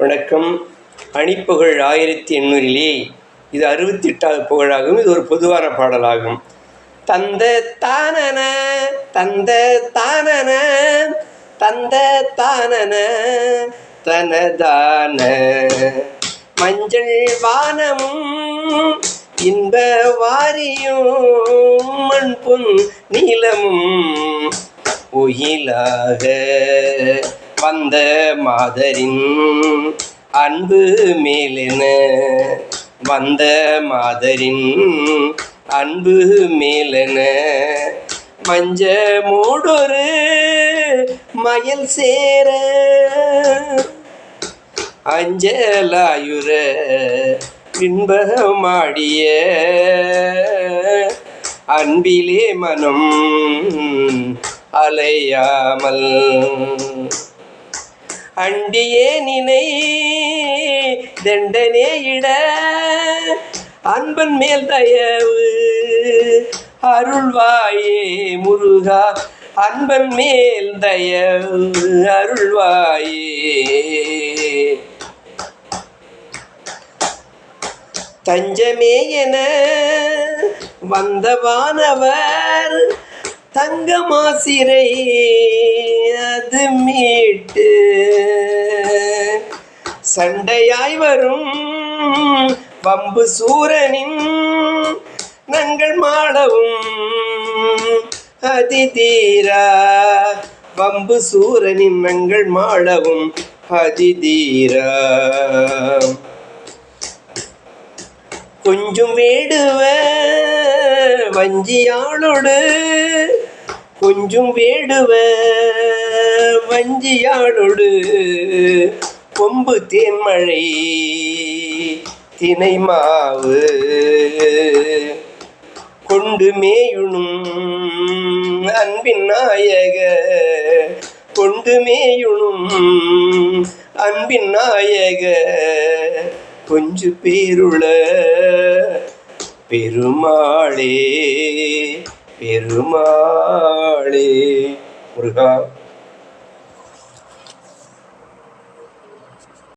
வணக்கம். அணிப்புகழ் 1800 இது 68வது புகழாகும். இது ஒரு பொதுவான பாடலாகும். தந்த தானன தந்த தானன தந்த தானன தனதான மஞ்சள் வானமும் இன்ப வாரியும் மண் பொன் நீளமும் உயிலாக வந்த மாதரின் அன்பு மேலென வந்த மாதரின் அன்பு மேலென மஞ்ச மூடொரு மயல் சேர அஞ்சலாயுர இன்பமாடிய அன்பிலே மனம் அலையாமல் அண்டியே நினை தண்டனே இட அன்பன் மேல் தயவு அருள்வாயே முருகா அன்பன் மேல் தயவு அருள்வாயே. தஞ்சமே என வந்தவானவர் தங்கமாசிரை அது மீட்டு சண்டையாய் வரும் வம்பு சூரனின் நங்கள் மாளவும் அதிதீரா வம்பு சூரனின் நங்கள் மாளவும் அதிதீரா. கொஞ்சம் வேடுவ வஞ்சியாளோடு கொஞ்சம் வேடுவ வஞ்சியாளோடு கொம்பு தேன்மழை தினை மாவு கொண்டு மேயுணும் அன்பின் நாயக கொண்டு மேயுணும் அன்பின் நாயக கொஞ்சு பேருள பெருமாளே பெருமாளே முருகா.